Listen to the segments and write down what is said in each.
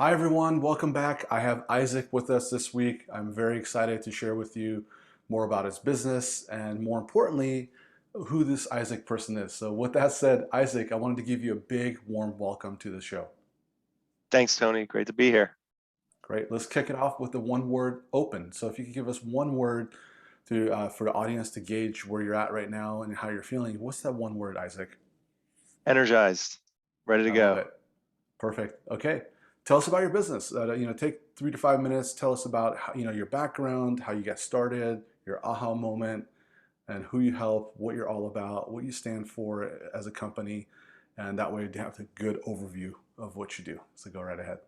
Hi, everyone. Welcome back. I have Isaac with us this week. I'm very excited to share with you more about his business and, more importantly, who this Isaac person is. So, with that said, Isaac, I wanted to give you a big, warm welcome to the show. Thanks, Tony. Great to be here. Great. Let's kick it off with the one word open. So, if you could give us one word for the audience to gauge where you're at right now and how you're feeling, what's that one word, Isaac? Energized, ready to I love go. it. Perfect. Okay. Tell us about your business. Take 3 to 5 minutes. Tell us about your background, how you got started, your aha moment, and who you help, what you're all about, what you stand for as a company, and that way you have a good overview of what you do. So go right ahead.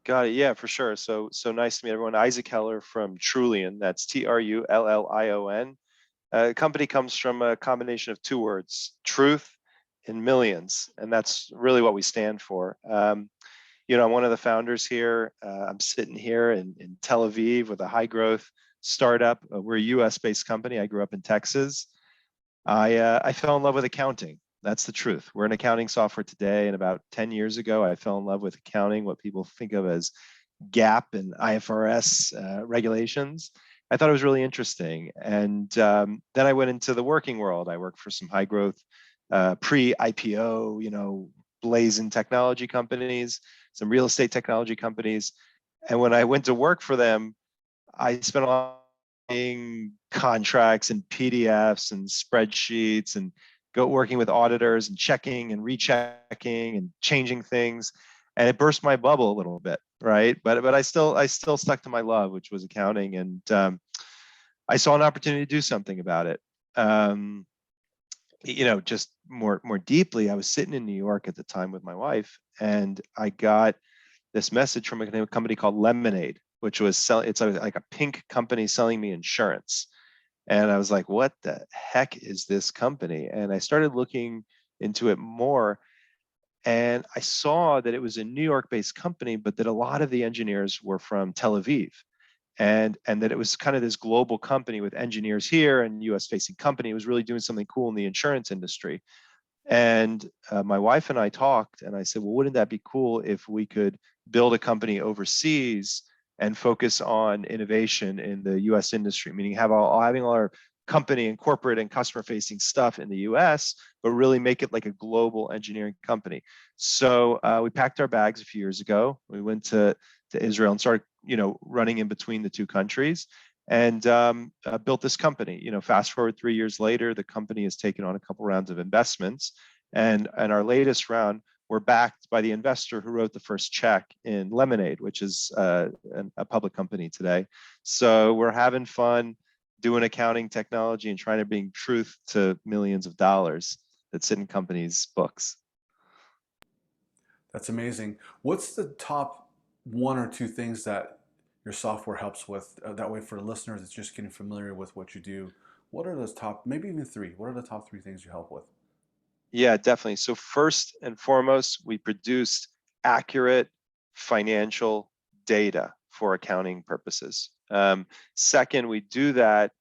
Got it. Yeah, for sure. So nice to meet everyone. Isaac Heller from Trulion. That's Trullion. The company comes from a combination of two words, truth and millions, and that's really what we stand for. I'm one of the founders here. I'm sitting here in Tel Aviv with a high growth startup. We're a US based company. I grew up in Texas. I fell in love with accounting. That's the truth. We're in accounting software today, and about 10 years ago, I fell in love with accounting, what people think of as GAAP and IFRS regulations. I thought it was really interesting, and then I went into the working world. I worked for some high growth, pre-IPO, blazing technology companies, some real estate technology companies, and when I went to work for them, I spent a lot contracts and PDFs and spreadsheets and go working with auditors and checking and rechecking and changing things. And it burst my bubble a little bit, right? But I still stuck to my love, which was accounting, and I saw an opportunity to do something about it. Um, just more deeply, I was sitting in New York at the time with my wife, and I got this message from a company called Lemonade, which was like a pink company selling me insurance. And I was like, what the heck is this company? And I started looking into it more. And I saw that it was a New York based company, but that a lot of the engineers were from Tel Aviv. And that it was kind of this global company with engineers here and US facing company. It was really doing something cool in the insurance industry. And my wife and I talked, and I said, well, wouldn't that be cool if we could build a company overseas and focus on innovation in the US industry, meaning having all our company and corporate and customer facing stuff in the US, but really make it like a global engineering company. So we packed our bags a few years ago. We went to Israel and started, running in between the two countries and built this company. Fast forward 3 years later, the company has taken on a couple rounds of investments, and our latest round, we're backed by the investor who wrote the first check in Lemonade, which is a public company today. So we're having fun doing accounting technology and trying to bring truth to millions of dollars that sit in companies' books. That's amazing. What's the top one or two things that your software helps with? That way, for listeners that's just getting familiar with what you do, what are those top, maybe even three? What are the top three things you help with? Yeah, definitely. So first and foremost, we produce accurate financial data for accounting purposes. Second, we do that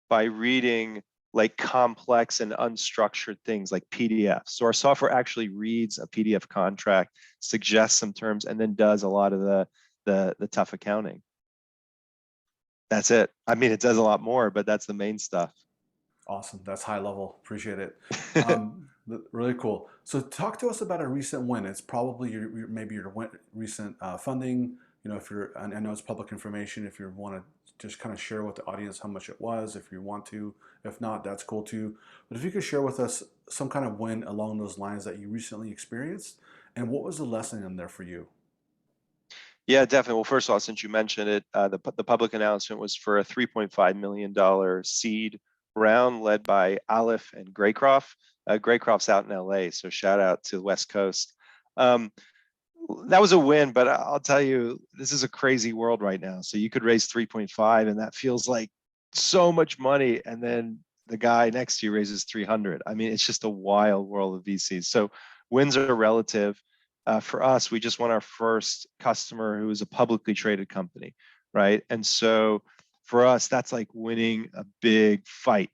by reading like complex and unstructured things like PDFs. So our software actually reads a PDF contract, suggests some terms, and then does a lot of the tough accounting. That's it. I mean, it does a lot more, but that's the main stuff. Awesome. That's high level. Appreciate it. Really cool. So talk to us about a recent win. It's probably maybe your recent funding. If you're, and I know it's public information. If you want to just kind of share with the audience how much it was, if you want to. If not, that's cool too. But if you could share with us some kind of win along those lines that you recently experienced, and what was the lesson in there for you? Yeah, definitely. Well, first of all, since you mentioned it, the public announcement was for a $3.5 million seed round led by Aleph and Graycroft. Graycroft's out in LA, so shout out to the West Coast. Um, that was a win, but I'll tell you, this is a crazy world right now. So you could raise 3.5, and that feels like so much money, and then the guy next to you raises 300. I mean, it's just a wild world of VCs. So wins are relative. For us, we just won our first customer who is a publicly traded company, right? And so for us, that's like winning a big fight,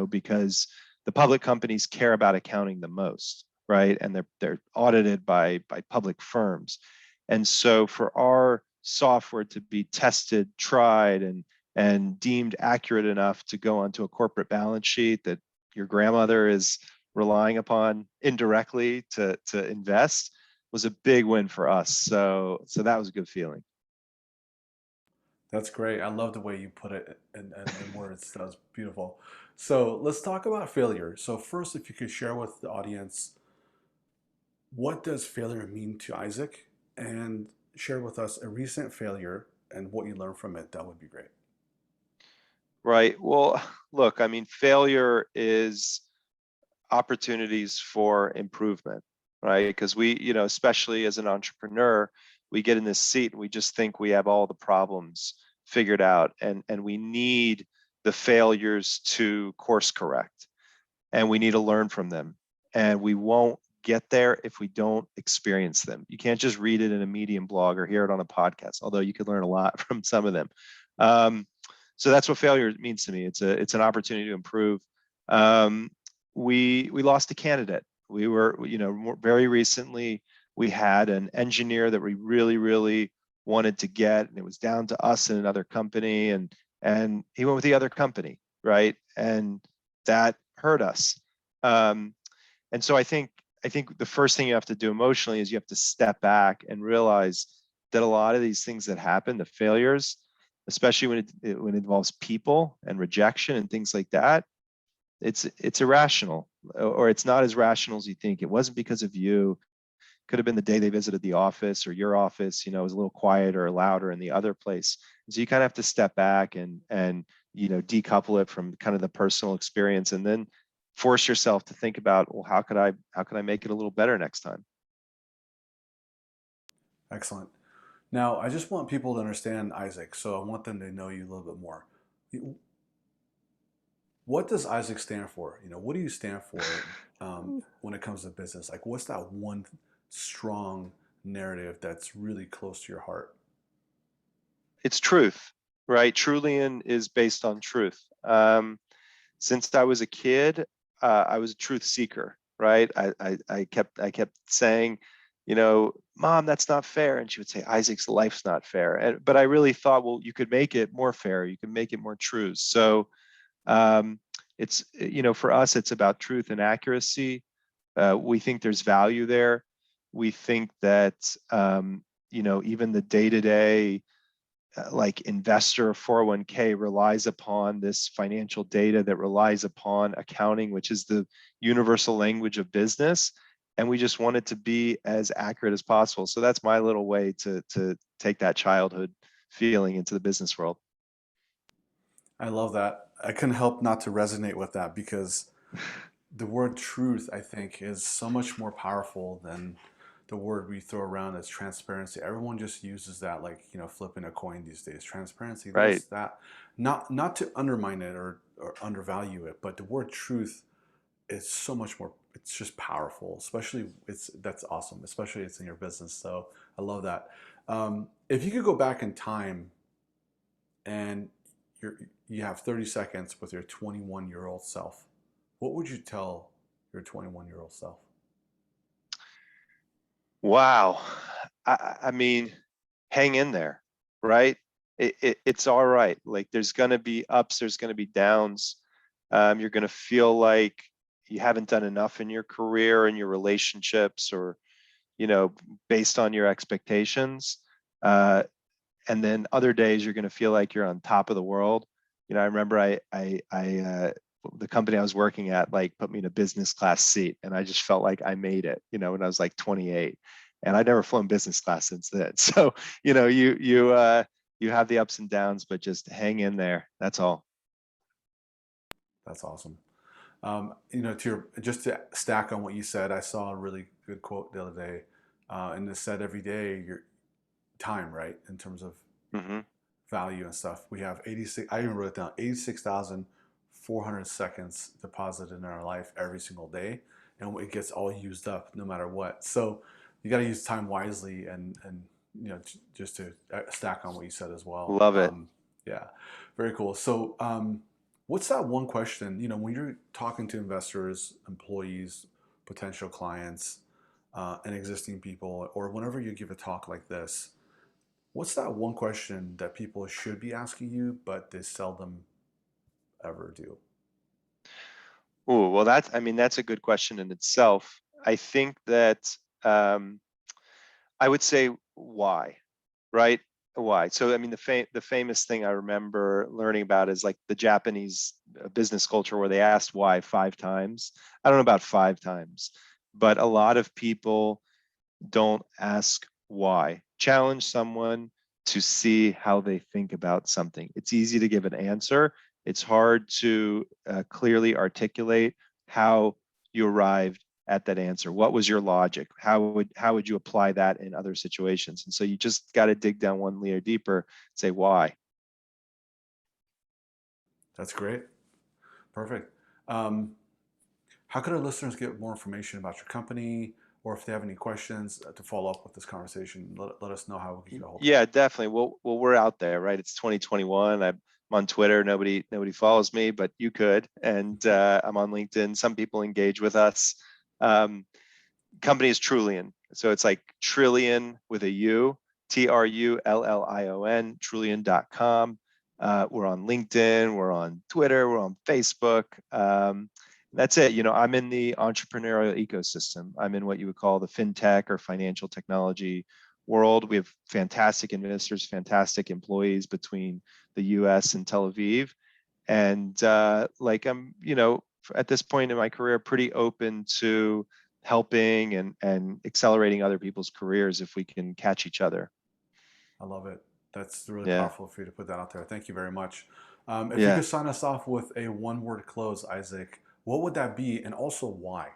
because the public companies care about accounting the most, right? And they're audited by public firms. And so for our software to be tested, tried, and deemed accurate enough to go onto a corporate balance sheet that your grandmother is relying upon indirectly to invest was a big win for us. So that was a good feeling. That's great. I love the way you put it in words. That was beautiful. So let's talk about failure. So first, if you could share with the audience, what does failure mean to Isaac? And share with us a recent failure and what you learned from it. That would be great. Right. Well, look, I mean, failure is opportunities for improvement, right? Because we, especially as an entrepreneur, we get in this seat and we just think we have all the problems figured out, and we need the failures to course correct, and we need to learn from them. And we won't get there if we don't experience them. You can't just read it in a Medium blog or hear it on a podcast, although you could learn a lot from some of them. Um, so that's what failure means to me. It's an opportunity to improve. Um, we lost a candidate. We were, very recently we had an engineer that we really wanted to get, and it was down to us and another company, and he went with the other company, right? And that hurt us. Um, and so I think the first thing you have to do emotionally is you have to step back and realize that a lot of these things that happen, the failures, especially when it involves people and rejection and things like that, it's irrational, or it's not as rational as you think. It wasn't because of you. Could have been the day they visited the office, or your office, it was a little quieter or louder in the other place. And so you kind of have to step back and decouple it from kind of the personal experience, and then force yourself to think about, well, how could I make it a little better next time? Excellent. Now, I just want people to understand Isaac, so I want them to know you a little bit more. What does Isaac stand for? What do you stand for when it comes to business? Like, what's that one strong narrative that's really close to your heart? It's truth, right? Trulian is based on truth. Since I was a kid, I was a truth seeker, right? I kept saying, Mom, that's not fair, and she would say, Isaac's life's not fair. But I really thought, well, you could make it more fair, you can make it more true. So um, it's for us, it's about truth and accuracy. We think there's value there. We think that even the day-to-day like investor 401k relies upon this financial data that relies upon accounting, which is the universal language of business. And we just want it to be as accurate as possible. So that's my little way to take that childhood feeling into the business world. I love that. I couldn't help not to resonate with that because the word truth, I think, is so much more powerful than the word we throw around as transparency. Everyone just uses that like, flipping a coin these days. Transparency, Right. this, that. Not to undermine it or undervalue it, but the word truth is so much more, it's just powerful, especially that's awesome, especially it's in your business. So I love that. If you could go back in time and you have 30 seconds with your 21-year-old self, what would you tell your 21-year-old self? Wow. I mean, hang in there, right? It's all right. Like there's going to be ups, there's going to be downs. You're going to feel like you haven't done enough in your career and your relationships, or, based on your expectations. Uh, and then other days you're going to feel like you're on top of the world. I remember the company I was working at like put me in a business class seat, and I just felt like I made it, when I was like 28, and I'd never flown business class since then. So, you have the ups and downs, but just hang in there. That's all. That's awesome. Just to stack on what you said, I saw a really good quote the other day, and it said every day your time, right, in terms of Hmm. value and stuff. We have 86. I even wrote it down. 86,400 seconds deposited in our life every single day, and it gets all used up no matter what. So you got to use time wisely, and just to stack on what you said as well. Love it. Yeah, very cool. So what's that one question? When you're talking to investors, employees, potential clients, and existing people, or whenever you give a talk like this, what's that one question that people should be asking you, but they seldom ever do? Oh, well, I mean, that's a good question in itself. I think that um, I would say why, right? Why? So, I mean, the famous thing I remember learning about is like the Japanese business culture where they asked why 5 times. I don't know about 5 times, but a lot of people don't ask why. Challenge someone to see how they think about something. It's easy to give an answer. It's hard to clearly articulate how you arrived at that answer. What was your logic? How would you apply that in other situations? And so you just got to dig down one layer deeper, say why. That's great. Perfect. Um, how could our listeners get more information about your company, or if they have any questions to follow up with this conversation, let us know how we can get a hold of you. Yeah, definitely. Well, we're out there, right? It's 2021. I'm on Twitter. Nobody follows me, but you could. And I'm on LinkedIn. Some people engage with us. Um, Company is Trulion. So it's like Trillion with a U, Trullion, Trulion.com. We're on LinkedIn, we're on Twitter, we're on Facebook. That's it. I'm in the entrepreneurial ecosystem. I'm in what you would call the fintech or financial technology world. We have fantastic investors, fantastic employees between the US and Tel Aviv. And like at this point in my career, pretty open to helping and accelerating other people's careers if we can catch each other. I love it. That's really Yeah. powerful for you to put that out there. Thank you very much. If you Yeah. could sign us off with a one-word close, Isaac, what would that be, and also why?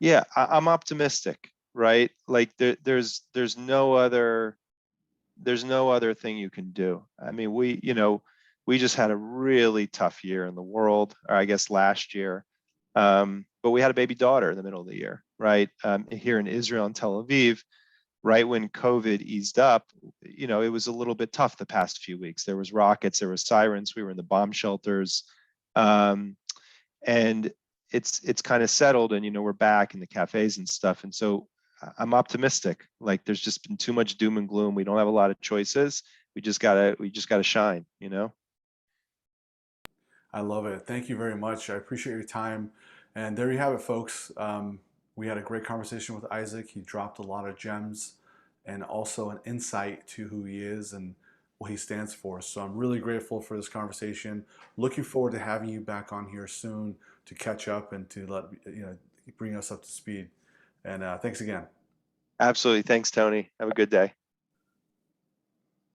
Yeah. I'm optimistic, right? Like there's no other thing you can do. I mean, we just had a really tough year in the world, or I guess last year. But we had a baby daughter in the middle of the year, right? Here in Israel and Tel Aviv, right when COVID eased up, it was a little bit tough the past few weeks. There was rockets, there was sirens. We were in the bomb shelters, um, and it's kind of settled, and we're back in the cafes and stuff. And so I'm optimistic. Like there's just been too much doom and gloom. We don't have a lot of choices. We just gotta shine. I love it. Thank you very much. I appreciate your time. And there you have it, folks. We had a great conversation with Isaac. He dropped a lot of gems and also an insight to who he is and what he stands for. So I'm really grateful for this conversation. Looking forward to having you back on here soon to catch up and to bring us up to speed. And thanks again. Absolutely. Thanks, Tony. Have a good day.